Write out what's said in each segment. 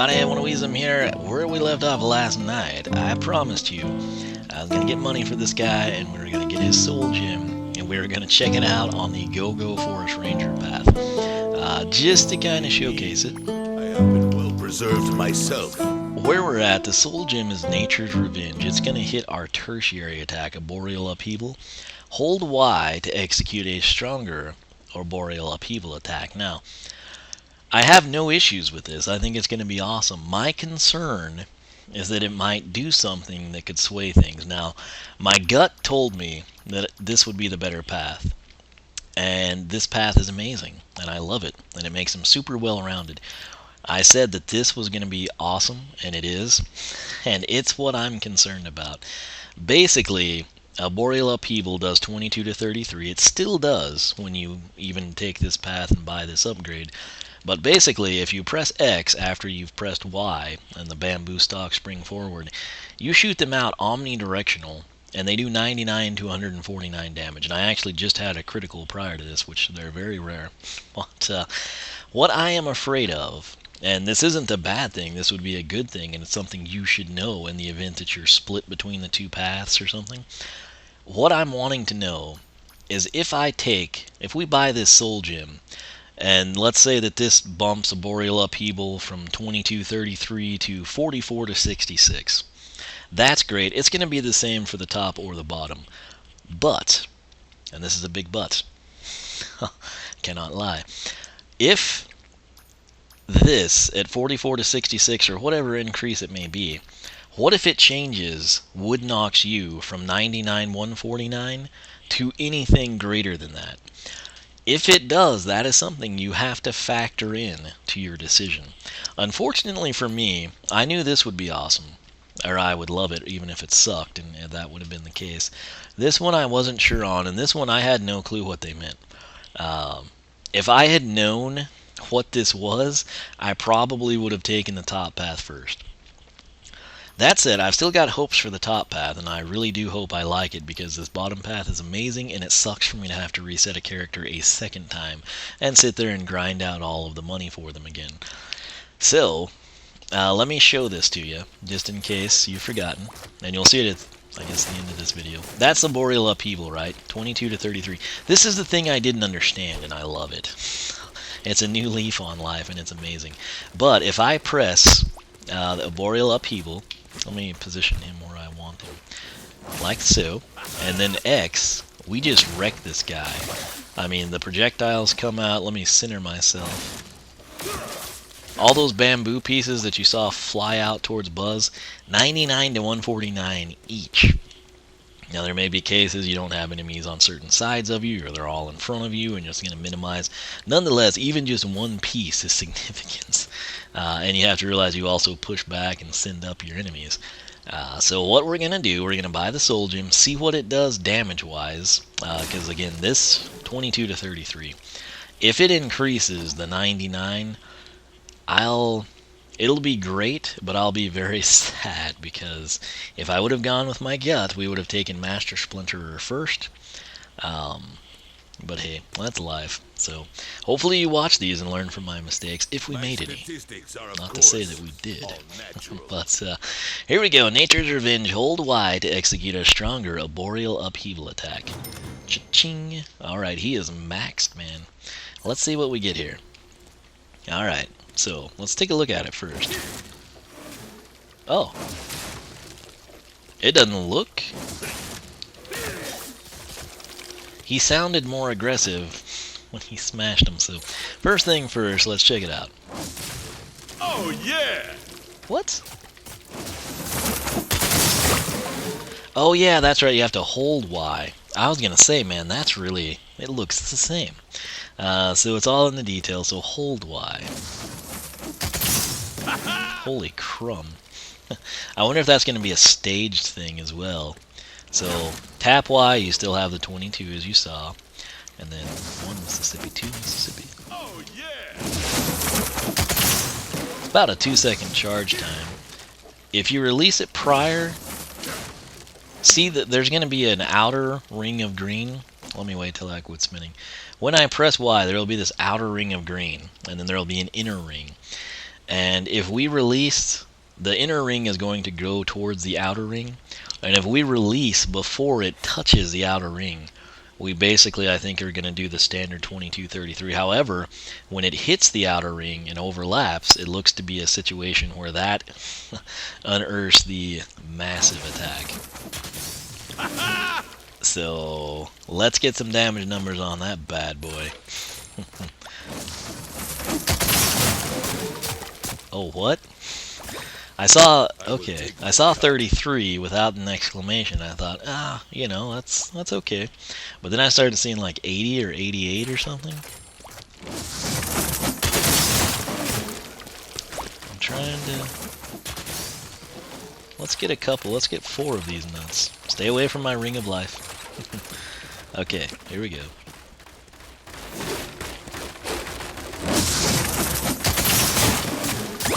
everybody, Wiisdom here. Where we left off last night, I promised you I was going to get money for this guy, and we were going to get his soul gem, and we were going to check it out on the Go-Go Forest Ranger path, just to kind of showcase it. I have been well preserved myself. Where we're at, the soul gem is Nature's Revenge. It's going to hit our tertiary attack, a Boreal Upheaval. Hold Y to execute a stronger or Boreal Upheaval attack. Now, I have no issues with this. I think it's going to be awesome. My concern is that it might do something that could sway things. Now, my gut told me that this would be the better path. And this path is amazing, and I love it, and it makes them super well-rounded. I said that this was going to be awesome, and it is, and it's what I'm concerned about. Basically, a Boreal Upheaval does 22 to 33. It still does when you even take this path and buy this upgrade. But basically, if you press X after you've pressed Y and the bamboo stalks spring forward, you shoot them out omnidirectional, and they do 99 to 149 damage. And I actually just had a critical prior to this, which they're very rare. But what I am afraid of, and this isn't a bad thing, this would be a good thing, and it's something you should know in the event that you're split between the two paths or something. What I'm wanting to know is if we buy this soul gem, and let's say that this bumps a Boreal Upheaval from 2233 to 44 to 66. That's great. It's going to be the same for the top or the bottom. But, and this is a big but, cannot lie, if this at 44 to 66 or whatever increase it may be, what if it changes Wood Knocks you from 99 149 to anything greater than that? If it does, that is something you have to factor in to your decision. Unfortunately for me, I knew this would be awesome, or I would love it even if it sucked, and that would have been the case. This one I wasn't sure on, and this one I had no clue what they meant. If I had known what this was, I probably would have taken the top path first. That said, I've still got hopes for the top path, and I really do hope I like it because this bottom path is amazing, and it sucks for me to have to reset a character a second time and sit there and grind out all of the money for them again. So, let me show this to you, just in case you've forgotten, and you'll see it at, I guess, the end of this video. That's the Boreal Upheaval, right? 22 to 33. This is the thing I didn't understand, and I love it. It's a new leaf on life, and it's amazing. But if I press the Boreal Upheaval, let me position him where I want him, like so, and then X, we just wreck this guy. I mean, the projectiles come out. Let me center myself. All those bamboo pieces that you saw fly out towards Buzz, 99 to 149 each. Now, there may be cases you don't have enemies on certain sides of you, or they're all in front of you, and you're just going to minimize. Nonetheless, even just one piece is significant. And you have to realize you also push back and send up your enemies. So what we're going to do, we're going to buy the soul gem, see what it does damage-wise, because, again, this 22 to 33. If it increases the 99, it'll be great, but I'll be very sad, because if I would have gone with my gut, we would have taken Master Splinterer first. But hey, that's life. So hopefully you watch these and learn from my mistakes, if we made any. Not to say that we did. But here we go. Nature's Revenge. Hold Y to execute a stronger Boreal Upheaval attack. Cha-ching. Alright, he is maxed, man. Let's see what we get here. Alright, so let's take a look at it first. Oh. It doesn't look... He sounded more aggressive when he smashed him, so first thing first, let's check it out. Oh, yeah! What? Oh, yeah, that's right, you have to hold Y. I was gonna say, man, that's really... It looks the same. So it's all in the details, so hold Y. Holy crumb. I wonder if that's gonna be a staged thing as well. So, tap Y, you still have the 22 as you saw. And then 1 Mississippi, 2 Mississippi. Oh, yeah! It's about a 2-second charge time. If you release it prior, see that there's going to be an outer ring of green. Let me wait till I quit spinning. When I press Y, there will be this outer ring of green, and then there will be an inner ring. And if we release, the inner ring is going to go towards the outer ring. And if we release before it touches the outer ring, we basically, I think, are going to do the standard 22-33. However, when it hits the outer ring and overlaps, it looks to be a situation where that unearths the massive attack. So, let's get some damage numbers on that bad boy. Oh, what? I saw 33 without an exclamation. I thought, you know, that's okay. But then I started seeing like 80 or 88 or something. I'm trying to... Let's get a couple. Let's get 4 of these nuts. Stay away from my ring of life. Okay, here we go.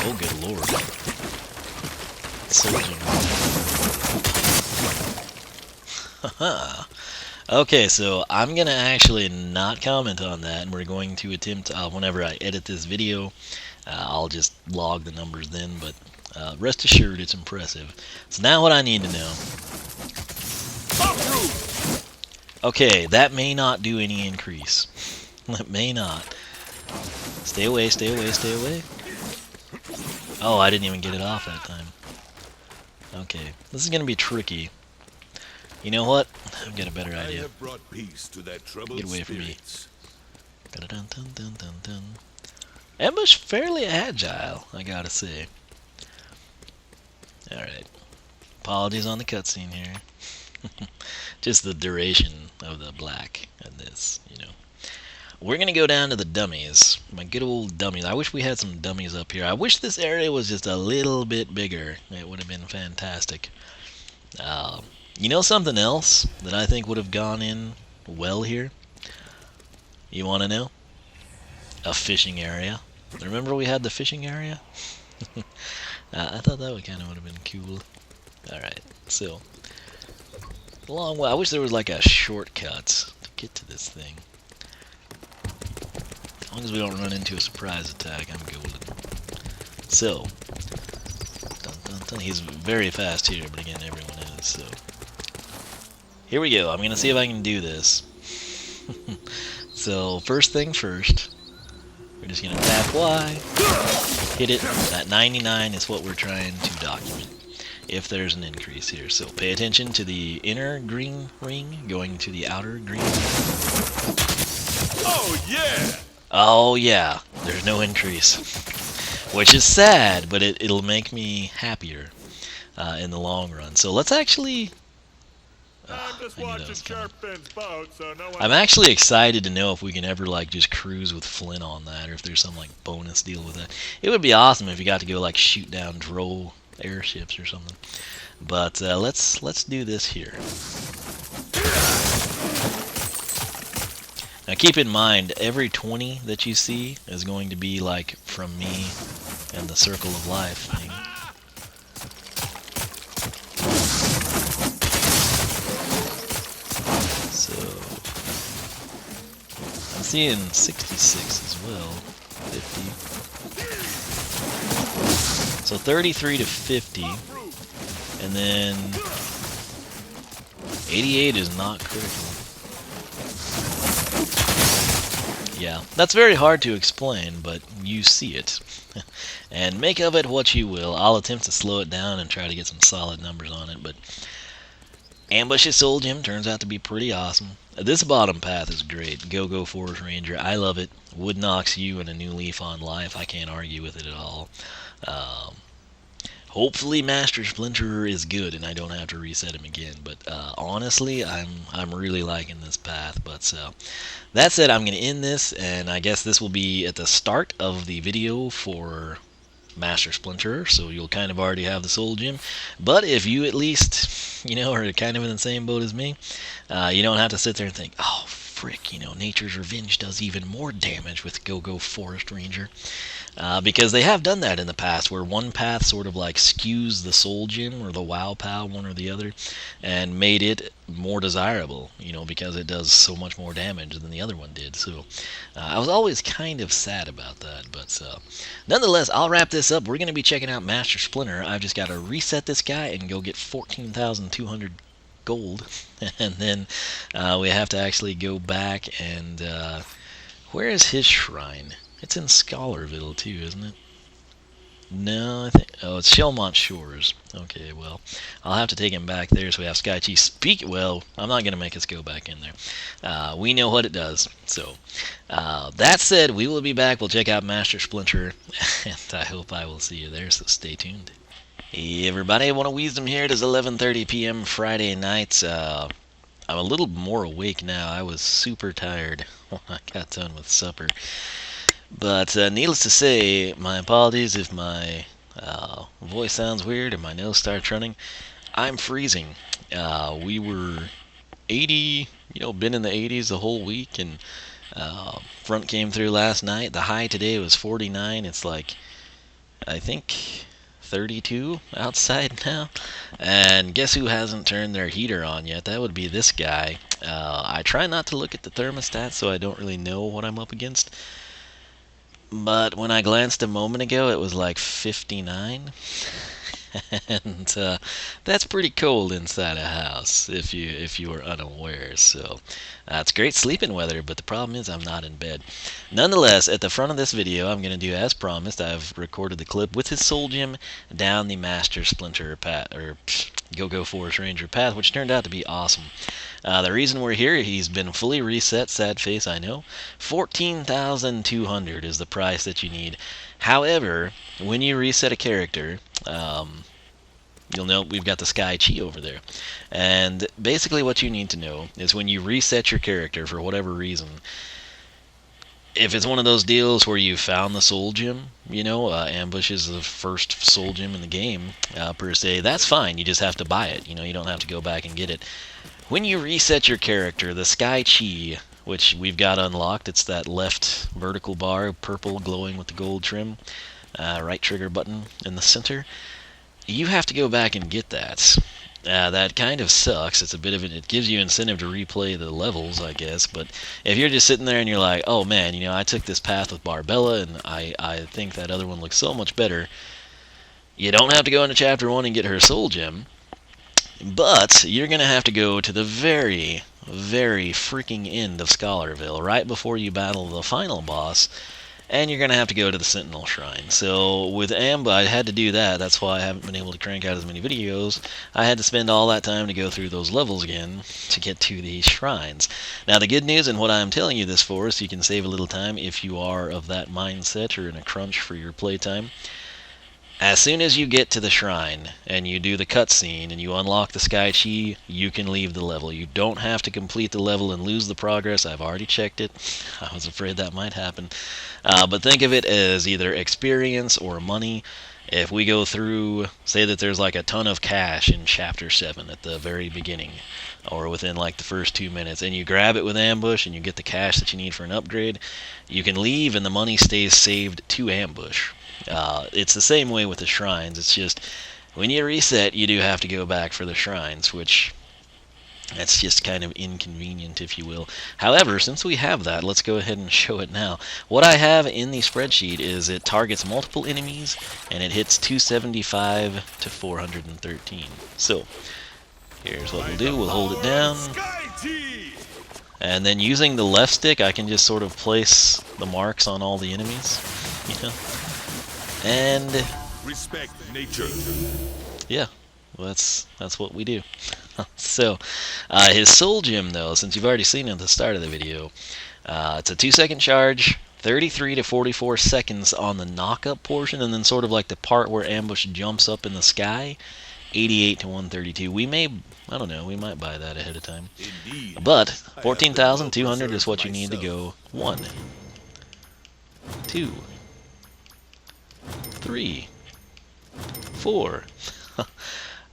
Oh, good lord. Okay, so I'm gonna actually not comment on that, and we're going to attempt, whenever I edit this video, I'll just log the numbers then, but rest assured it's impressive. So now what I need to know. Okay, that may not do any increase. It may not. Stay away, stay away, stay away. Oh, I didn't even get it off that time. Okay, this is gonna be tricky. You know what? I've got a better idea. Get away from me. Ambush fairly agile, I gotta say. Alright. Apologies on the cutscene here. Just the duration of the black and this, you know. We're gonna go down to the dummies. My good old dummies. I wish we had some dummies up here. I wish this area was just a little bit bigger. It would have been fantastic. You know something else that I think would have gone in well here? You want to know? A fishing area. Remember we had the fishing area? I thought that would kind of would have been cool. Alright, so. Long way. I wish there was like a shortcut to get to this thing. As long as we don't run into a surprise attack, I'm golden. So. Dun, dun, dun. He's very fast here, but again, everyone is, so. Here we go. I'm going to see if I can do this. So, first thing first. We're just going to tap Y. Hit it. That 99 is what we're trying to document. If there's an increase here. So, pay attention to the inner green ring going to the outer green ring. Oh, yeah! Oh, yeah. There's no increase. Which is sad, but it'll make me happier in the long run. So, let's actually... I'm actually excited to know if we can ever like just cruise with Flint on that, or if there's some like bonus deal with that. It would be awesome if you got to go like shoot down droll airships or something. But let's do this here. Now keep in mind, every 20 that you see is going to be like from me and the Circle of Life thing. So, I'm seeing 66 as well, 50. So 33 to 50, and then 88 is not critical. Yeah, that's very hard to explain, but you see it. And make of it what you will. I'll attempt to slow it down and try to get some solid numbers on it, but Ambush's Soul Gem turns out to be pretty awesome. This bottom path is great. Go Forest Ranger. I love it. Wood knocks you and a new leaf on life. I can't argue with it at all. Hopefully Master Splinterer is good and I don't have to reset him again. But honestly, I'm really liking this path. But that said, I'm going to end this, and I guess this will be at the start of the video for Master Splinterer, so you'll kind of already have the Soul Gem. But if you at least, you know, are kind of in the same boat as me, you don't have to sit there and think, oh, frick, you know, Nature's Revenge does even more damage with Go Forest Ranger. Because they have done that in the past, where one path sort of like skews the soul gem or the wow pow, one or the other, and made it more desirable, because it does so much more damage than the other one did. So I was always kind of sad about that, but nonetheless, I'll wrap this up. We're going to be checking out Master Splinter. I've just got to reset this guy and go get 14,200 gold, and then we have to actually go back and where is his shrine? It's in Scholarville too, isn't it? No, I think. Oh, it's Shellmont Shores. Okay, well, I'll have to take him back there so we have Sky Chi speak. Well, I'm not going to make us go back in there. We know what it does. So, that said, we will be back. We'll check out Master Splinter, and I hope I will see you there, so stay tuned. Hey, everybody. One of Wisdom here. It is 11:30 p.m. Friday night. I'm a little more awake now. I was super tired when I got done with supper. But needless to say, my apologies if my voice sounds weird and my nose starts running. I'm freezing. We were 80, been in the 80s the whole week, and front came through last night. The high today was 49. It's like, I think, 32 outside now. And guess who hasn't turned their heater on yet? That would be this guy. I try not to look at the thermostat, so I don't really know what I'm up against. But when I glanced a moment ago, it was like 59. And that's pretty cold inside a house if you were unaware. So it's great sleeping weather, but the problem is I'm not in bed. Nonetheless, at the front of this video, I'm going to do as promised. I've recorded the clip with his soul gem down the Master Splinter path, or Go-Go Forest Ranger path, which turned out to be awesome. The reason we're here, he's been fully reset. Sad face, I know. 14,200 is the price that you need. However, when you reset a character, you'll note we've got the Sky Chi over there. And basically what you need to know is when you reset your character for whatever reason, if it's one of those deals where you found the soul gem, Ambush is the first soul gem in the game, per se, that's fine. You just have to buy it. You don't have to go back and get it. When you reset your character, the Sky Chi, which we've got unlocked, it's that left vertical bar, purple, glowing with the gold trim, right trigger button in the center, you have to go back and get that. That kind of sucks. It's a bit of it gives you incentive to replay the levels, I guess, but if you're just sitting there and you're like, oh man, I took this path with Barbella and I think that other one looks so much better, you don't have to go into Chapter 1 and get her soul gem, but you're going to have to go to the very, very freaking end of Scholarville, right before you battle the final boss, and you're going to have to go to the Sentinel Shrine. So with Amba, I had to do that. That's why I haven't been able to crank out as many videos. I had to spend all that time to go through those levels again to get to these shrines. Now the good news, and what I'm telling you this for, is you can save a little time if you are of that mindset or in a crunch for your playtime. As soon as you get to the shrine and you do the cutscene and you unlock the Sky Chi, you can leave the level. You don't have to complete the level and lose the progress. I've already checked it. I was afraid that might happen. But think of it as either experience or money. If we go through, say that there's like a ton of cash in Chapter 7 at the very beginning, or within like the first 2 minutes, and you grab it with Ambush and you get the cash that you need for an upgrade, you can leave and the money stays saved to Ambush. It's the same way with the shrines. It's just when you reset, you do have to go back for the shrines, which that's just kind of inconvenient, if you will. However, since we have that, let's go ahead and show it now. What I have in the spreadsheet is it targets multiple enemies, and it hits 275 to 413. So, here's what we'll do. We'll hold it down. And then using the left stick, I can just sort of place the marks on all the enemies. And respect nature. Yeah, well, that's what we do. So, his soul gem, though, since you've already seen it at the start of the video, it's a 2-second charge, 33 to 44 seconds on the knock-up portion, and then sort of like the part where Ambush jumps up in the sky, 88 to 132. We may, I don't know, we might buy that ahead of time. Indeed. But 14,200 is what you need to go 1, 2, 3, 4.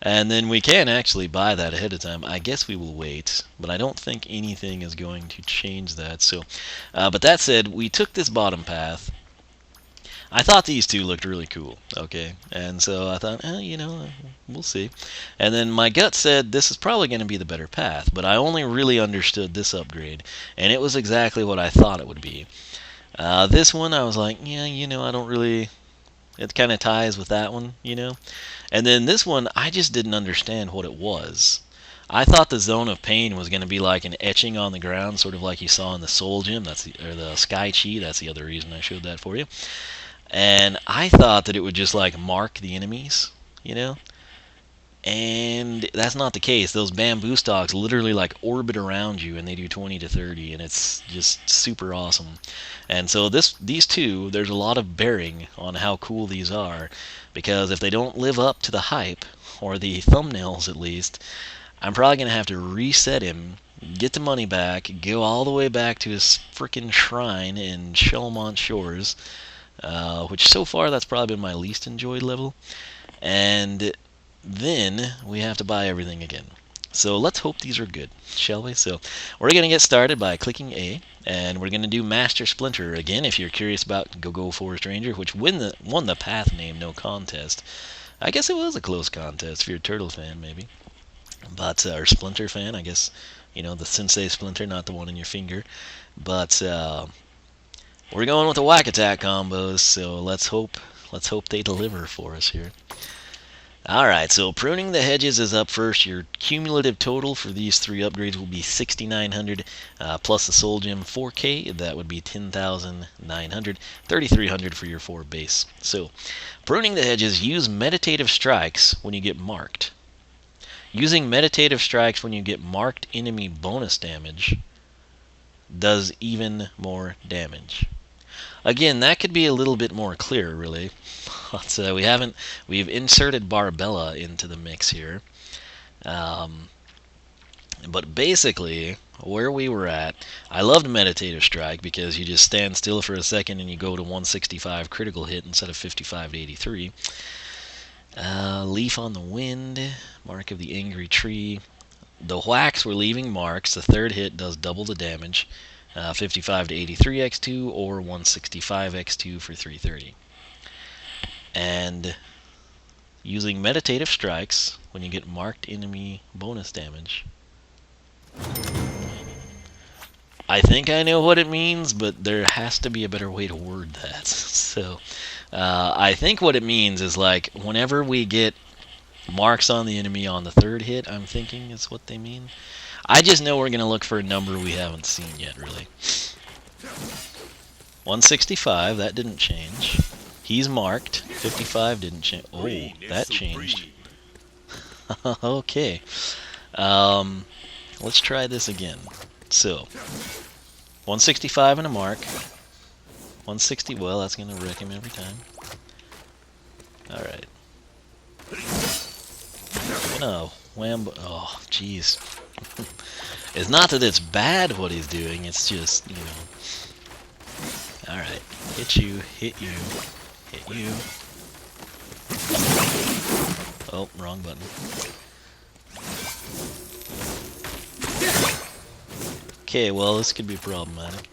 And then we can actually buy that ahead of time. I guess we will wait, but I don't think anything is going to change that. So, but that said, we took this bottom path. I thought these two looked really cool, okay? And so I thought, we'll see. And then my gut said this is probably going to be the better path, but I only really understood this upgrade, and it was exactly what I thought it would be. This one, I was like, yeah, I don't really... It kind of ties with that one, And then this one, I just didn't understand what it was. I thought the Zone of Pain was going to be like an etching on the ground, sort of like you saw in the Soul Gem, or the Sky Chi. That's the other reason I showed that for you. And I thought that it would just like mark the enemies, and that's not the case. Those bamboo stalks literally like orbit around you, and they do 20 to 30, and it's just super awesome. And so these two, there's a lot of bearing on how cool these are, because if they don't live up to the hype, or the thumbnails at least, I'm probably going to have to reset him, get the money back, go all the way back to his freaking shrine in Shelmont Shores, which so far that's probably been my least enjoyed level, and then we have to buy everything again. So let's hope these are good, shall we? So we're going to get started by clicking A, and we're going to do Master Splinterer again. If you're curious about Go Forest Ranger, which won the path name No Contest. I guess it was a close contest if you're a Turtle fan, maybe. But or Splinter fan, I guess, the Sensei Splinter, not the one in your finger. But we're going with the whack attack combos, so let's hope they deliver for us here. Alright, so Pruning the Hedges is up first. Your cumulative total for these three upgrades will be 6,900 plus the Soul Gem 4K. That would be 10,900, 3,300 for your 4 base. So, Pruning the Hedges, use Meditative Strikes when you get marked. Using Meditative Strikes when you get marked enemy bonus damage does even more damage. Again, that could be a little bit more clear, really. But we've inserted Barbella into the mix here. But basically, where we were at, I loved Meditative Strike because you just stand still for a second and you go to 165 critical hit instead of 55 to 83. Leaf on the Wind, Mark of the Angry Tree. The whacks were leaving marks. The third hit does double the damage. 55 to 83 x2 or 165 x2 for 330. And using Meditative Strikes when you get marked enemy bonus damage. I think I know what it means, but there has to be a better way to word that. So I think what it means is like whenever we get marks on the enemy on the third hit, I'm thinking is what they mean. I just know we're going to look for a number we haven't seen yet, really. 165, that didn't change. He's marked. 55 didn't change. Oh, that changed. Okay. Let's try this again. So, 165 and a mark. 160, well, that's going to wreck him every time. Alright. No, wham, oh, jeez. It's not that it's bad what he's doing, it's just, Alright, hit you, hit you, hit you. Oh, wrong button. Okay, well, this could be problematic.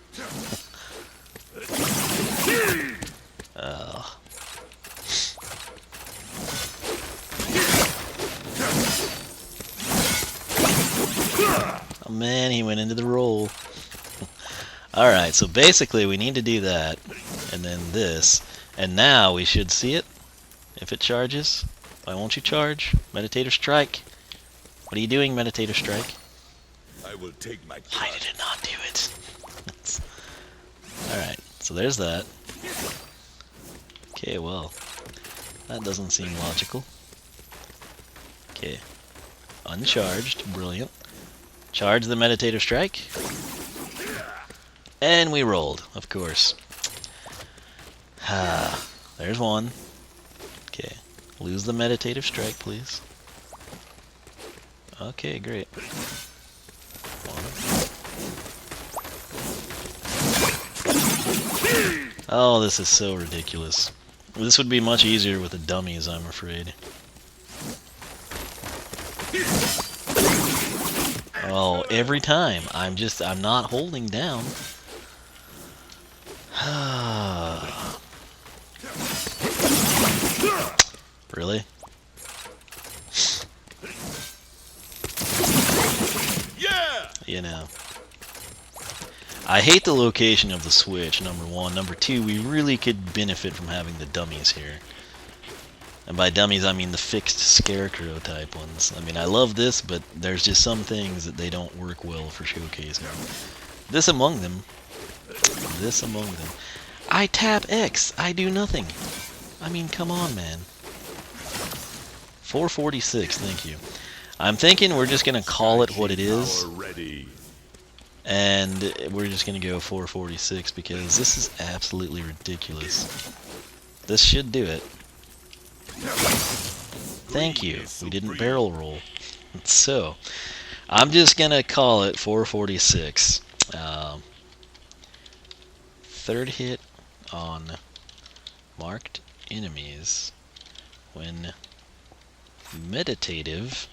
Oh man, he went into the roll. Alright, so basically we need to do that, and then this, and now we should see it, if it charges. Why won't you charge? Meditative Strike. What are you doing, Meditative Strike? I will take my cut. Why did it not do it? Alright, so there's that. Okay, well, that doesn't seem logical. Okay, uncharged, brilliant. Charge the Meditative Strike. And we rolled, of course. There's one. Okay, lose the Meditative Strike, please. Okay, great. Oh, this is so ridiculous. This would be much easier with the dummies, I'm afraid. Oh, every time. I'm not holding down. Really? Yeah! You know. I hate the location of the switch, number one. Number two, we really could benefit from having the dummies here. And by dummies, I mean the fixed scarecrow type ones. I mean, I love this, but there's just some things that they don't work well for showcasing. This among them. This among them. I tap X. I do nothing. I mean, come on, man. 446, thank you. I'm thinking we're just going to call it what it is. And we're just going to go 446 because this is absolutely ridiculous. This should do it. Thank you. We didn't barrel roll. So, I'm just going to call it 446. Third hit on marked enemies when meditative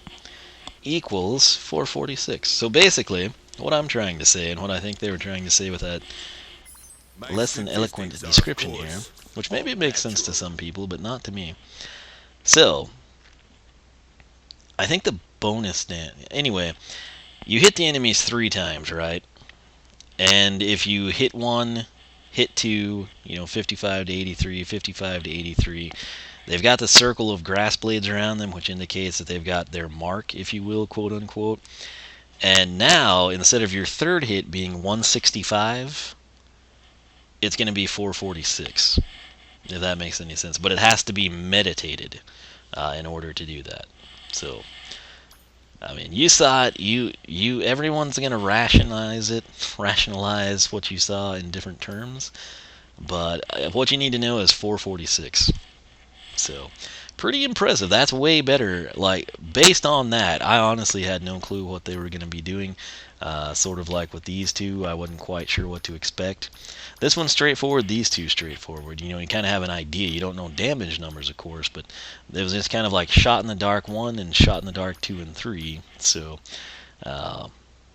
equals 446. So basically, what I'm trying to say, and what I think they were trying to say with that less than eloquent description here, which maybe makes sense to some people, but not to me. So, I think the bonus anyway, you hit the enemies 3 times, right? And if you hit 1, hit 2, 55 to 83, 55 to 83, they've got the circle of grass blades around them, which indicates that they've got their mark, if you will, quote unquote. And now, instead of your third hit being 165, it's going to be 446, if that makes any sense. But it has to be meditated in order to do that. So, I mean, you saw it. Everyone's going to rationalize what you saw in different terms. But what you need to know is 446. So, pretty impressive. That's way better. Like, based on that, I honestly had no clue what they were going to be doing. Sort of like with these two, I wasn't quite sure what to expect. This one's straightforward, these two straightforward. You kind of have an idea. You don't know damage numbers, of course, but it was just kind of like shot in the dark 1 and shot in the dark 2 and 3. So,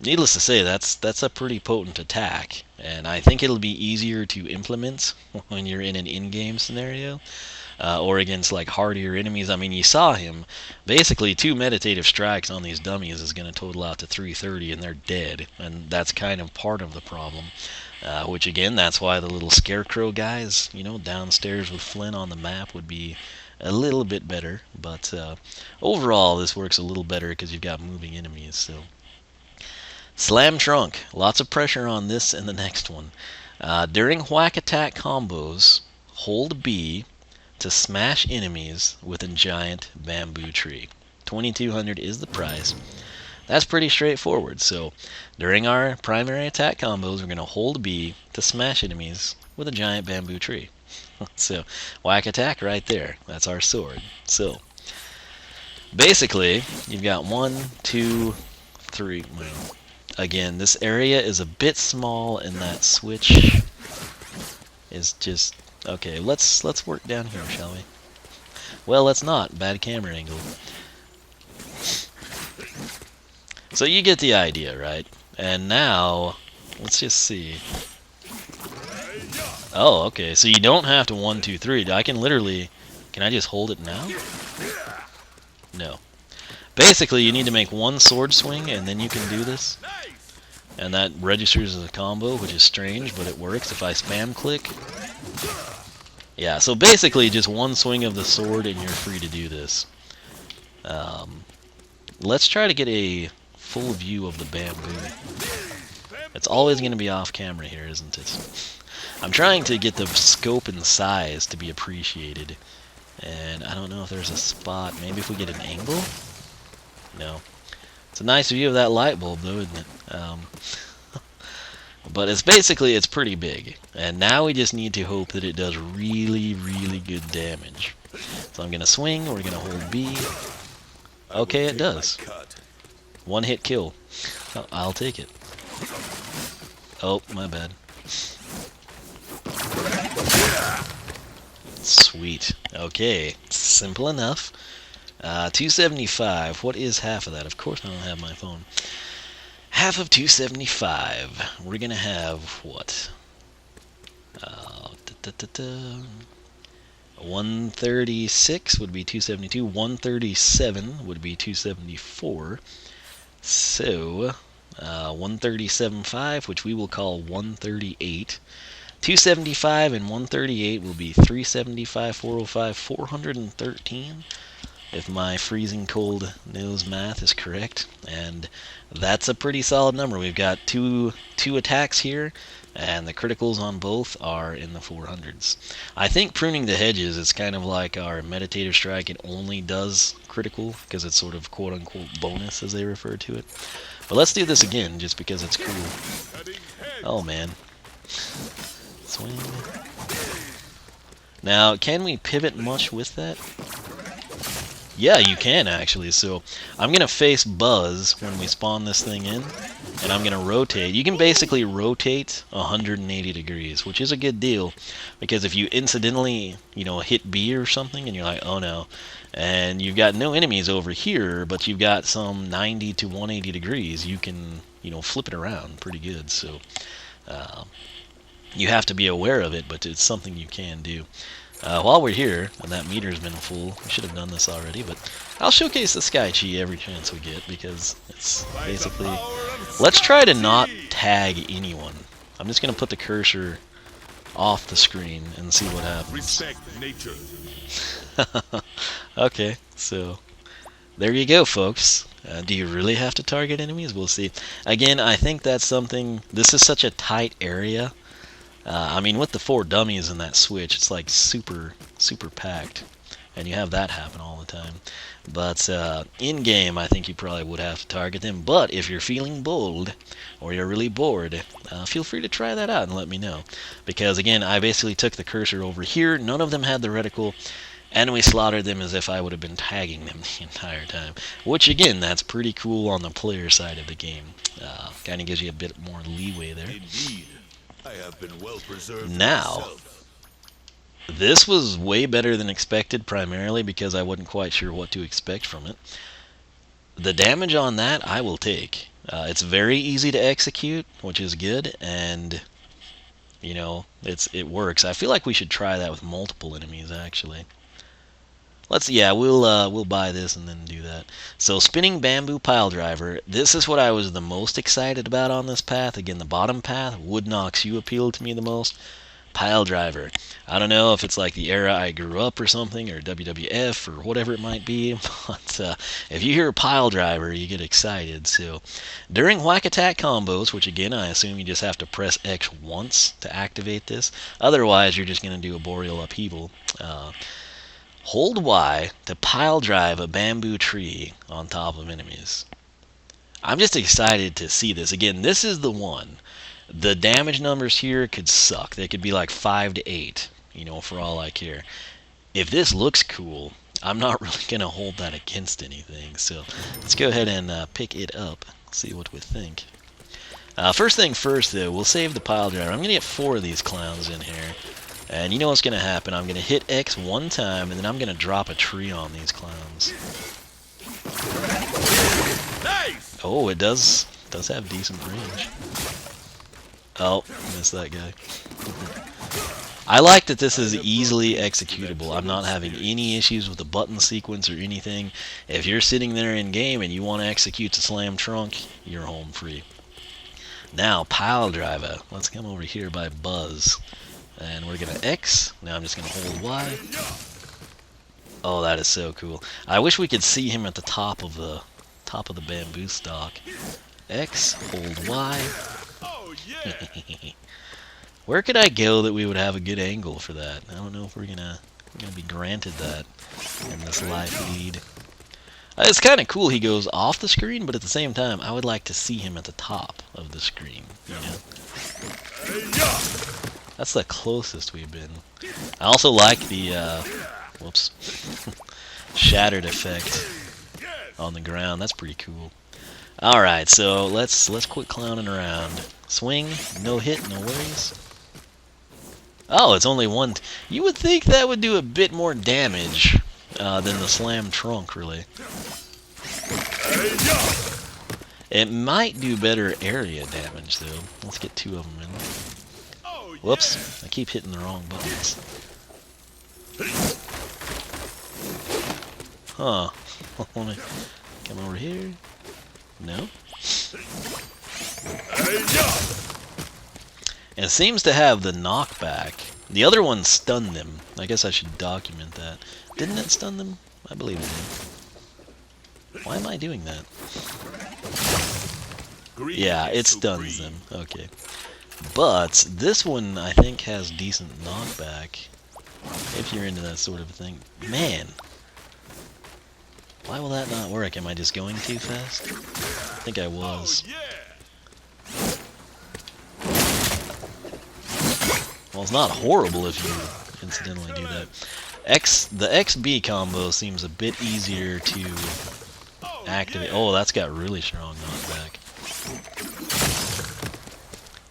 needless to say, that's a pretty potent attack, and I think it'll be easier to implement when you're in an in-game scenario. Or against like hardier enemies. I mean, you saw him. Basically, 2 meditative strikes on these dummies is going to total out to 330, and they're dead. And that's kind of part of the problem. Which again, that's why the little scarecrow guys, downstairs with Flynn on the map would be a little bit better. But overall, this works a little better because you've got moving enemies. So, Slam Trunk. Lots of pressure on this and the next one. During whack attack combos, hold B to smash enemies with a giant bamboo tree. 2,200 is the price. That's pretty straightforward. So during our primary attack combos, we're going to hold B to smash enemies with a giant bamboo tree. So whack attack right there. That's our sword. So basically, you've got 1, 2, 3. Well, again, this area is a bit small, and that switch is just... Okay, let's work down here, shall we? Well, let's not. Bad camera angle. So you get the idea, right? And now, let's just see. Oh, okay. So you don't have to 1, 2, 3. I can literally... Can I just hold it now? No. Basically, you need to make 1 sword swing, and then you can do this. And that registers as a combo, which is strange, but it works if I spam click. Yeah, so basically just 1 swing of the sword and you're free to do this. Let's try to get a full view of the bamboo. It's always going to be off camera here, isn't it? I'm trying to get the scope and size to be appreciated. And I don't know if there's a spot. Maybe if we get an angle? No. It's a nice view of that light bulb, though, isn't it? But it's pretty big. And now we just need to hope that it does really, really good damage. So I'm going to swing, we're going to hold B. Okay, it does. 1 hit kill. Oh, I'll take it. Oh, my bad. Sweet. Okay, simple enough. 275. What is half of that? Of course I don't have my phone. Half of 275. We're going to have what? 136 would be 272. 137 would be 274. So 137.5, which we will call 138. 275 and 138 will be 375, 405, 413. If my freezing cold nose math is correct, and that's a pretty solid number. We've got two attacks here, and the criticals on both are in the 400s. I think pruning the hedges is kind of like our meditative strike. It only does critical because it's sort of quote-unquote bonus, as they refer to it. But let's do this again just because it's cool. Oh man. Swing. Now, can we pivot much with that? Yeah, you can actually. So I'm going to face Buzz when we spawn this thing in, and I'm going to rotate. You can basically rotate 180 degrees, which is a good deal, because if you incidentally, hit B or something, and you're like, oh no, and you've got no enemies over here, but you've got some 90 to 180 degrees, you can, flip it around pretty good. So you have to be aware of it, but it's something you can do. While we're here, and that meter's been full, we should have done this already, but I'll showcase the Sky Chi every chance we get, because it's basically... Let's try to not tag anyone. I'm just going to put the cursor off the screen and see what happens. Respect nature. Okay, so there you go, folks. Do you really have to target enemies? We'll see. Again, I think that's something... This is such a tight area. I mean, with the 4 dummies and that switch, it's like super packed, and you have that happen all the time. But in game, I think you probably would have to target them. But if you're feeling bold or you're really bored, feel free to try that out and let me know. Because again, I basically took the cursor over here. None of them had the reticle, and we slaughtered them as if I would have been tagging them the entire time. Which again, that's pretty cool on the player side of the game. Kind of gives you a bit more leeway there. Indeed. I have been well preserved Now, myself. This was way better than expected, primarily because I wasn't quite sure what to expect from it. The damage on that, I will take. It's very easy to execute, which is good, and it works. I feel like we should try that with multiple enemies, actually. We'll buy this and then do that. So, spinning bamboo pile driver. This is what I was the most excited about on this path. Again, the bottom path, Wood Knocks You appealed to me the most. Pile driver. I don't know if it's like the era I grew up or something, or WWF, or whatever it might be, but if you hear pile driver, you get excited. So, during whack attack combos, which again, I assume you just have to press X once to activate this. Otherwise, you're just going to do a boreal upheaval. Hold Y to pile drive a bamboo tree on top of enemies. I'm just excited to see this. Again, this is the one. The damage numbers here could suck. They could be like 5 to 8, for all I care. If this looks cool, I'm not really going to hold that against anything. So let's go ahead and pick it up, see what we think. First thing first, though, we'll save the pile driver. I'm going to get 4 of these clowns in here. And you know what's going to happen. I'm going to hit X one time, and then I'm going to drop a tree on these clowns. Nice! Oh, it does have decent range. Oh, missed that guy. I like that this is easily executable. I'm not having any issues with the button sequence or anything. If you're sitting there in game and you want to execute the slam trunk, you're home free. Now, pile driver. Let's come over here by Buzz. And we're going to X. Now I'm just going to hold Y. Oh, that is so cool. I wish we could see him at the top of the bamboo stalk. X, hold Y. Oh, yeah. Where could I go that we would have a good angle for that? I don't know if we're gonna be granted that in this live feed. It's kind of cool he goes off the screen, but at the same time, I would like to see him at the top of the screen, That's the closest we've been. I also like the, whoops, shattered effect on the ground. That's pretty cool. Alright, so let's quit clowning around. Swing, no hit, no worries. Oh, it's only one. You would think that would do a bit more damage than the slam trunk, really. It might do better area damage, though. Let's get 2 of them in. Whoops, I keep hitting the wrong buttons. Huh. Wanna come over here? No? And it seems to have the knockback. The other one stunned them. I guess I should document that. Didn't it stun them? I believe it did. Why am I doing that? Yeah, it stuns them. Okay. But this one, I think, has decent knockback. If you're into that sort of thing. Man! Why will that not work? Am I just going too fast? I think I was. Well, it's not horrible if you incidentally do that. The XB combo seems a bit easier to activate. Oh, that's got really strong knockback.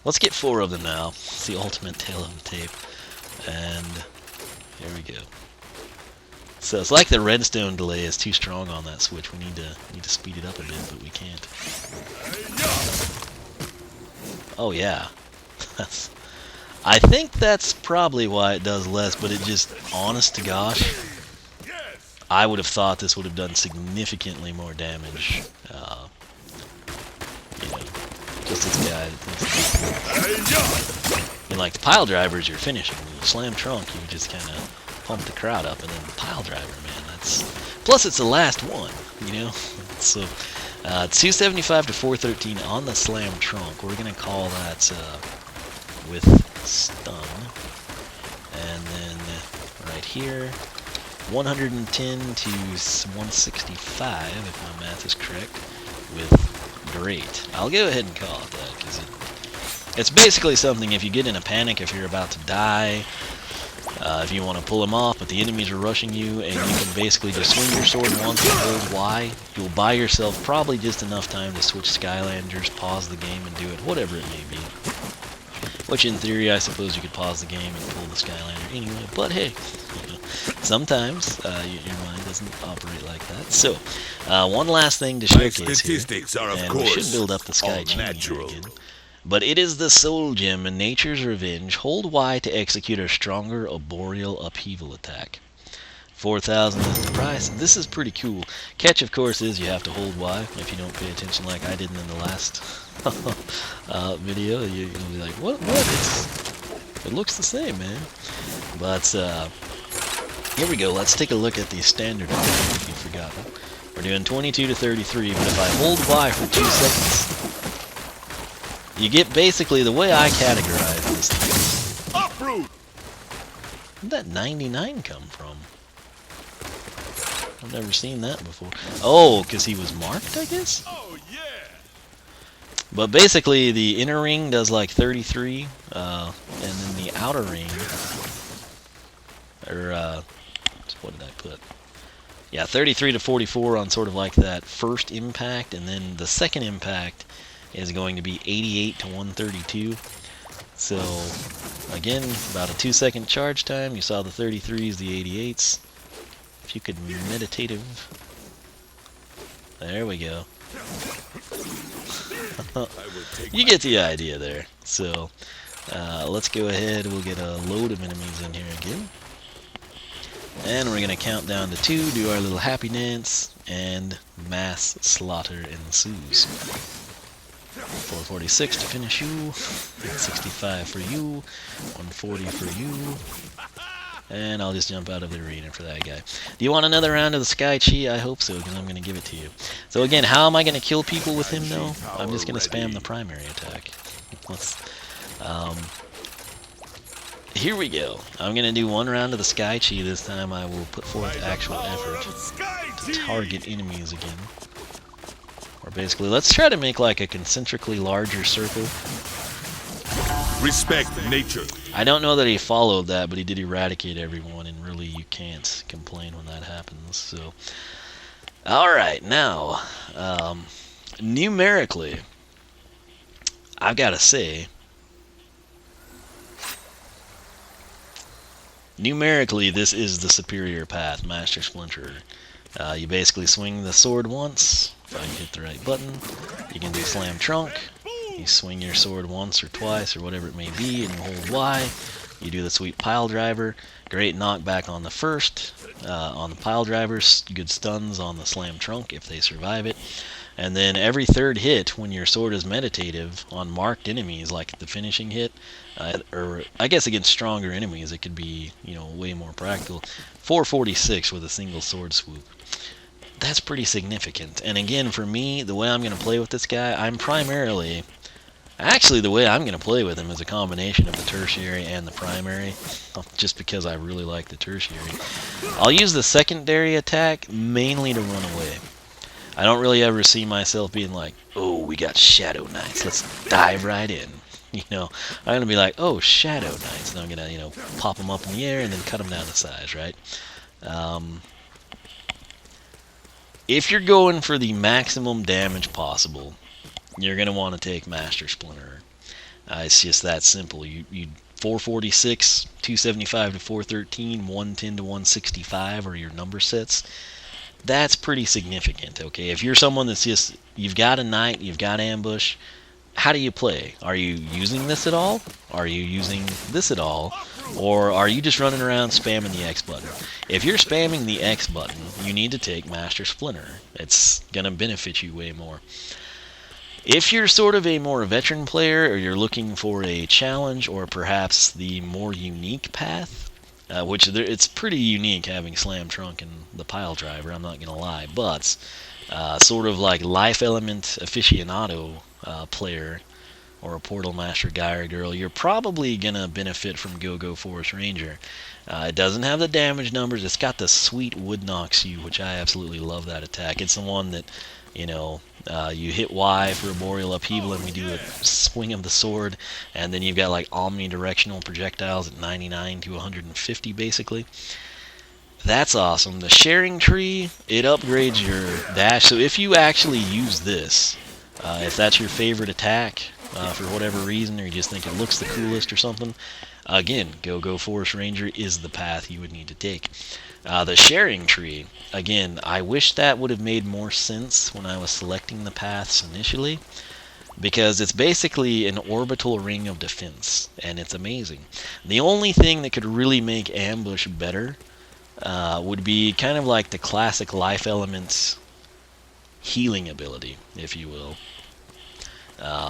Let's get 4 of them now. It's the ultimate tail of the tape. And here we go. So it's like the redstone delay is too strong on that switch. We need to speed it up a bit, but we can't. Oh yeah. I think that's probably why it does less, but it just, honest to gosh, I would have thought this would have done significantly more damage. You know, just this guy that thinks I mean, like the pile drivers you're finishing. You slam trunk, you just kind of pump the crowd up, and then the pile driver, man, that's... Plus it's the last one, you know? So, 275 to 413 on the slam trunk. We're going to call that with stun. And then right here, 110 to 165, if my math is correct, with great. I'll go ahead and call it that, because it's basically something, if you get in a panic, if you're about to die, if you want to pull him off, but the enemies are rushing you, and you can basically just swing your sword once and hold Y, you'll buy yourself probably just enough time to switch Skylanders, pause the game, and do it, whatever it may be. Which, in theory, I suppose you could pause the game and pull the Skylander anyway, but hey, you know, sometimes your mind doesn't operate like that. So, one last thing to showcase here, and we should build up the Sky Chain here again. But it is the Soul Gem in Nature's Revenge. Hold Y to execute a stronger arboreal upheaval attack. 4,000 is the price. This is pretty cool. Catch, of course, is you have to hold Y if you don't pay attention like I did in the last video. You'll be like, what? It looks the same, man. But here we go. Let's take a look at the standard attack if you've forgotten. We're doing 22 to 33, but if I hold Y for 2 seconds... You get basically the way I categorize this thing. Uproot! Where'd that 99 come from? I've never seen that before. Oh, because he was marked, I guess? Oh, yeah! But basically, the inner ring does like 33, and then the outer ring, or, what did I put? Yeah, 33 to 44 on sort of like that first impact, and then the second impact is going to be 88 to 132. So, again, about a 2-second charge time. You saw the 33s, the 88s. If you could meditative. There we go. You get the idea there. So, let's go ahead. We'll get a load of enemies in here again. And we're going to count down to 2, do our little happy dance, and mass slaughter ensues. 446 to finish you, 65 for you, 140 for you, and I'll just jump out of the arena for that guy. Do you want another round of the Sky Chi? I hope so, because I'm going to give it to you. So again, how am I going to kill people with him, though? I'm just going to spam the primary attack. Here we go. I'm going to do 1 round of the Sky Chi. This time I will put forth actual effort to target enemies again. Or basically, let's try to make like a concentrically larger circle. Respect nature. I don't know that he followed that, but he did eradicate everyone, and really you can't complain when that happens. So, alright, now, numerically, I've got to say, numerically this is the superior path, Master Splinterer. You basically swing the sword once. If I can hit the right button, you can do slam trunk. You swing your sword once or twice or whatever it may be, and you hold Y. You do the sweet PILEDRIVER, great knockback on the first, on the PILEDRIVERs, good stuns on the Slam Trunk if they survive it. And then every third hit, when your sword is meditative on marked enemies, like the finishing hit, or I guess against stronger enemies, it could be, way more practical. 446 with a single sword swoop. That's pretty significant. And again, for me, the way I'm going to play with this guy, actually, the way I'm going to play with him is a combination of the tertiary and the primary, just because I really like the tertiary. I'll use the secondary attack mainly to run away. I don't really ever see myself being like, oh, we got Shadow Knights, let's dive right in. I'm going to be like, oh, Shadow Knights, and I'm going to, pop them up in the air and then cut them down to size, right? If you're going for the maximum damage possible, you're going to want to take Master Splinterer. It's just that simple. You 446, 275 to 413, 110 to 165 are your number sets. That's pretty significant, okay? If you're someone that's just, you've got a knight, you've got ambush, how do you play? Are you using this at all? Are you using this at all? Or are you just running around spamming the X button? If you're spamming the X button, you need to take Master Splinterer. It's going to benefit you way more. If you're sort of a more veteran player, or you're looking for a challenge, or perhaps the more unique path, which it's pretty unique having Slam Trunk and the PILEDRIVER, I'm not going to lie, but sort of like life element aficionado player, or a Portal Master guy or girl, you're probably going to benefit from Go-Go Forest Ranger. It doesn't have the damage numbers. It's got the sweet Wood Knocks You, which I absolutely love that attack. It's the one that, you hit Y for a Boreal Upheaval, and we do a swing of the sword, and then you've got like omnidirectional projectiles at 99 to 150 basically. That's awesome. The sharing tree, it upgrades your dash, so if you actually use this, if that's your favorite attack, for whatever reason, or you just think it looks the coolest or something, again, Go-Go Forest Ranger is the path you would need to take. The sharing tree, again, I wish that would have made more sense when I was selecting the paths initially, because it's basically an orbital ring of defense, and it's amazing. The only thing that could really make ambush better would be kind of like the classic life elements healing ability, if you will.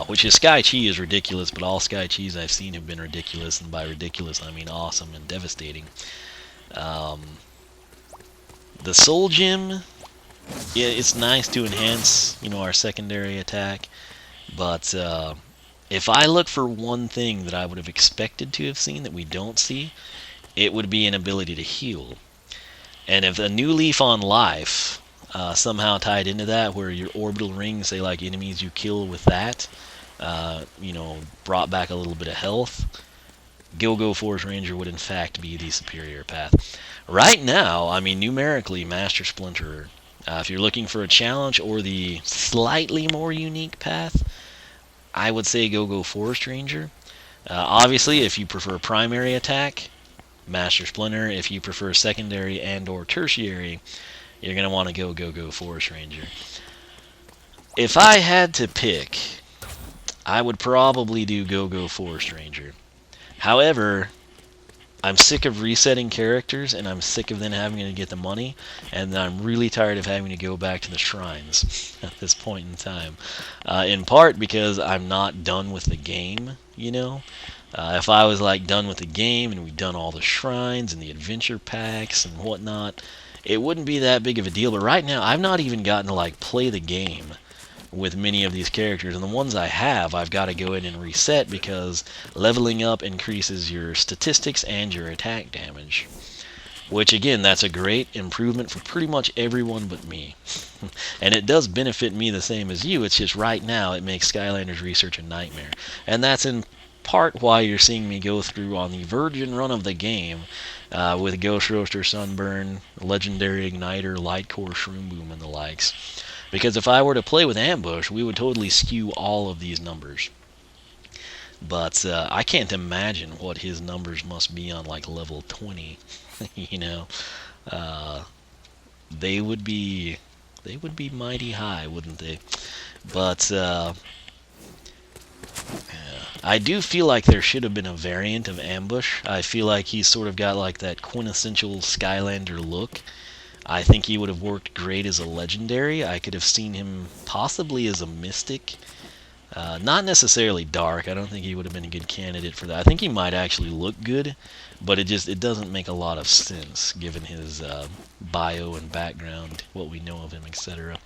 Which is Sky Chi is ridiculous, but all Sky Chis I've seen have been ridiculous, and by ridiculous I mean awesome and devastating. The Soul Gem, yeah, it's nice to enhance, our secondary attack, but if I look for one thing that I would have expected to have seen that we don't see, it would be an ability to heal. And if a new leaf on life somehow tied into that, where your orbital ring, say like enemies you kill with that, brought back a little bit of health, Go-Go Forest Ranger would in fact be the superior path. Right now, I mean, numerically, Master Splinterer. If you're looking for a challenge or the slightly more unique path, I would say Go-Go Forest Ranger. Obviously, if you prefer primary attack, Master Splinterer. If you prefer secondary and or tertiary, you're going to want to go Go-Go Forest Ranger. If I had to pick, I would probably do Go-Go Forest Ranger. However, I'm sick of resetting characters, and I'm sick of them having to get the money, and I'm really tired of having to go back to the shrines at this point in time. In part because I'm not done with the game, If I was done with the game and we'd done all the shrines and the adventure packs and whatnot, it wouldn't be that big of a deal. But right now, I've not even gotten to play the game with many of these characters, and the ones I have, I've got to go in and reset because leveling up increases your statistics and your attack damage. Which, again, that's a great improvement for pretty much everyone but me. And it does benefit me the same as you. It's just right now it makes Skylanders research a nightmare. And that's in part why you're seeing me go through on the virgin run of the game with Ghost Roaster, Sunburn, Legendary Igniter, Lightcore, Shroom Boom, and the likes. Because if I were to play with Ambush, we would totally skew all of these numbers. But I can't imagine what his numbers must be on level 20. They would be mighty high, wouldn't they? But I do feel like there should have been a variant of Ambush. I feel like he's sort of got like that quintessential Skylander look. I think he would have worked great as a legendary. I could have seen him possibly as a mystic. Not necessarily dark. I don't think he would have been a good candidate for that. I think he might actually look good, but it doesn't make a lot of sense given his bio and background, what we know of him, etc.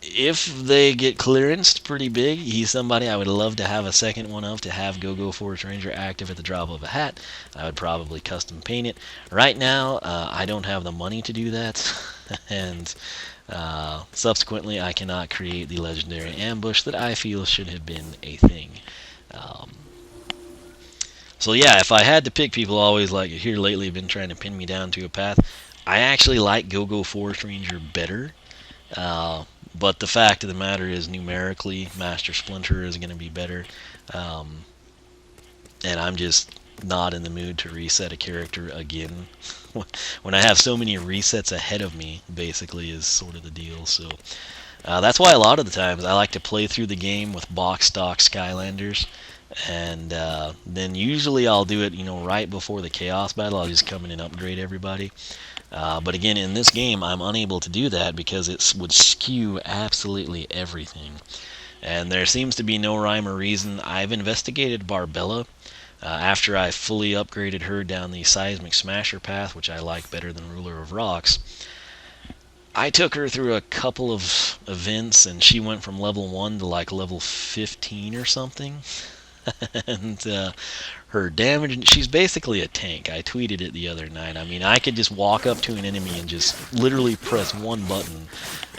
If they get clearanced pretty big, he's somebody I would love to have a second one of, to have Go-Go Forest Ranger active at the drop of a hat. I would probably custom paint it. Right now, I don't have the money to do that, and subsequently I cannot create the legendary ambush that I feel should have been a thing. So yeah, if I had to pick, people always like here lately have been trying to pin me down to a path. I actually like Go-Go Forest Ranger better. But the fact of the matter is, numerically, Master Splinterer is going to be better. And I'm just not in the mood to reset a character again. When I have so many resets ahead of me, basically, is sort of the deal. So that's why a lot of the times I like to play through the game with box stock Skylanders. And then usually I'll do it, right before the Chaos Battle. I'll just come in and upgrade everybody. But again, in this game, I'm unable to do that because it would skew absolutely everything. And there seems to be no rhyme or reason. I've investigated Barbella after I fully upgraded her down the Seismic Smasher path, which I like better than Ruler of Rocks. I took her through a couple of events, and she went from level 1 to like level 15 or something. And her damage, she's basically a tank. I tweeted it the other night. I mean, I could just walk up to an enemy and just literally press one button,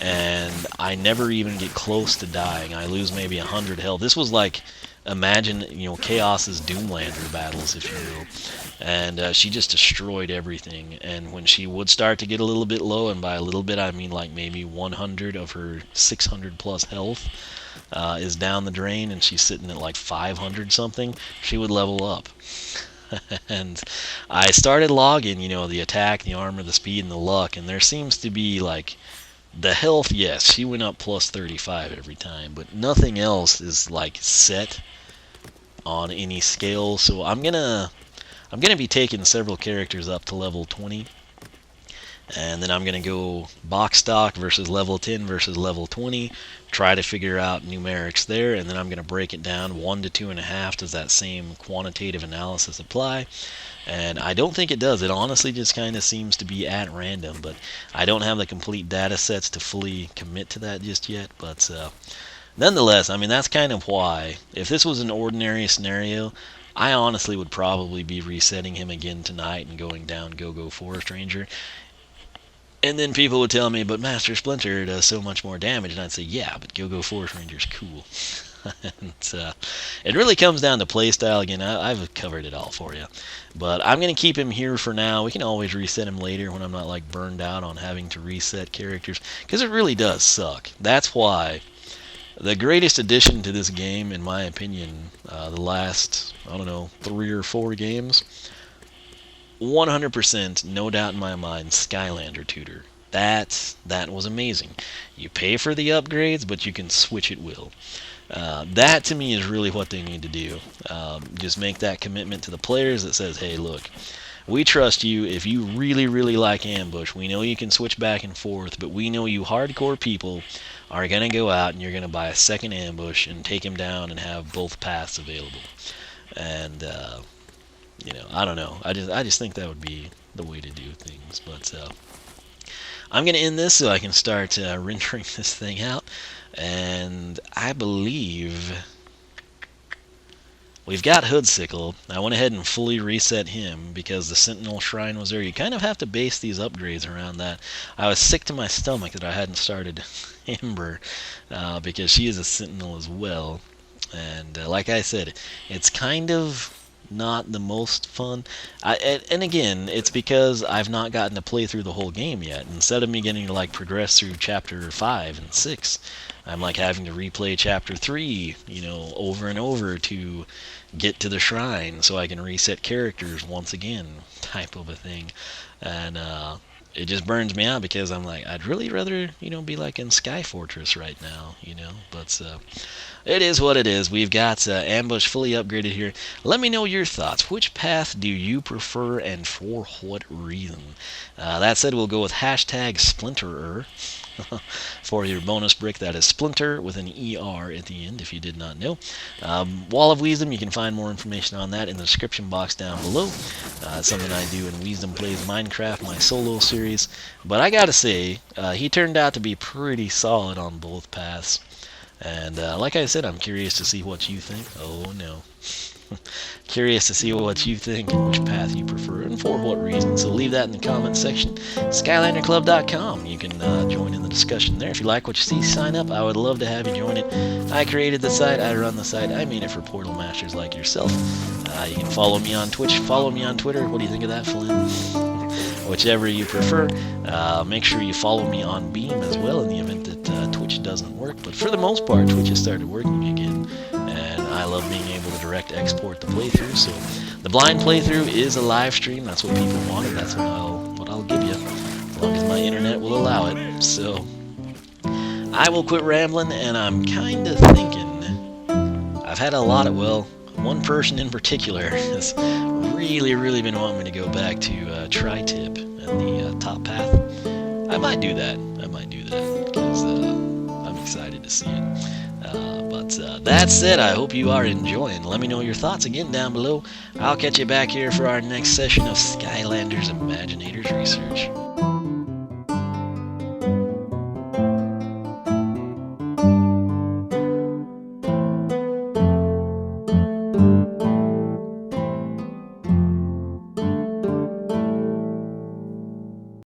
and I never even get close to dying. I lose maybe 100 health. This was like, imagine, Chaos's Doomlander battles, if you will. And she just destroyed everything. And when she would start to get a little bit low, and by a little bit I mean like maybe 100 of her 600 plus health, is down the drain, and she's sitting at like 500 something, she would level up. And I started logging, the attack, the armor, the speed, and the luck, and there seems to be like the health. Yes, she went up plus 35 every time, but nothing else is like set on any scale. So I'm gonna be taking several characters up to level 20. And then I'm going to go box stock versus level 10 versus level 20, try to figure out numerics there, and then I'm going to break it down 1 to 2.5. Does that same quantitative analysis apply? And I don't think it does. It honestly just kind of seems to be at random, but I don't have the complete data sets to fully commit to that just yet. But nonetheless, I mean, that's kind of why, if this was an ordinary scenario, I honestly would probably be resetting him again tonight and going down Go-Go Forest Ranger. And then people would tell me, but Master Splinter does so much more damage. And I'd say, yeah, but Go-Go Forest Ranger's cool. And it really comes down to playstyle. Again, I've covered it all for you. But I'm going to keep him here for now. We can always reset him later when I'm not like burned out on having to reset characters, because it really does suck. That's why the greatest addition to this game, in my opinion, the last, 3 or 4 games, 100%, no doubt in my mind, Skylander Tutor. That was amazing. You pay for the upgrades, but you can switch at will. That to me is really what they need to do. Just make that commitment to the players that says, hey, look, we trust you. If you really, really like Ambush, we know you can switch back and forth, but we know you hardcore people are going to go out and you're going to buy a second Ambush and take him down and have both paths available. And I don't know. I just think that would be the way to do things. But I'm going to end this so I can start rendering this thing out. And I believe we've got Hoodsickle. I went ahead and fully reset him because the Sentinel Shrine was there. You kind of have to base these upgrades around that. I was sick to my stomach that I hadn't started Ember because she is a Sentinel as well. And like I said, it's kind of not the most fun. And again, it's because I've not gotten to play through the whole game yet. Instead of me getting to like progress through chapter 5 and 6, I'm like having to replay chapter 3, over and over to get to the shrine so I can reset characters once again, type of a thing. And it just burns me out because I'm like, I'd really rather, be like in Sky Fortress right now, But it is what it is. We've got Ambush fully upgraded here. Let me know your thoughts. Which path do you prefer and for what reason? That said, we'll go with hashtag Splinterer for your bonus brick. That is Splinter with an ER at the end, if you did not know. Wall of Wisdom, you can find more information on that in the description box down below. It's something I do in Wisdom Plays Minecraft, my solo series. But I gotta say, he turned out to be pretty solid on both paths. And like I said, I'm curious to see what you think. Oh no. Curious to see what you think and which path you prefer and for what reason. So leave that in the comments section. SkylanderClub.com. You can join in the discussion there. If you like what you see, sign up. I would love to have you join it. I created the site. I run the site. I made it for Portal Masters like yourself. You can follow me on Twitch. Follow me on Twitter. What do you think of that, Flynn? Whichever you prefer. Make sure you follow me on Beam as well in the event that Twitch doesn't work. But for the most part, Twitch has started working again. And I love being able to direct export the playthrough. So the blind playthrough is a live stream. That's what people want, and that's what I'll give you, as long as my internet will allow it. So I will quit rambling, and I'm kind of thinking, I've had a lot of, one person in particular has really been wanting me to go back to Tri-Tip and the top path. I might do that because I'm excited to see it. But that said, I hope you are enjoying. Let me know your thoughts again down below. I'll catch you back here for our next session of Skylanders Imaginators research.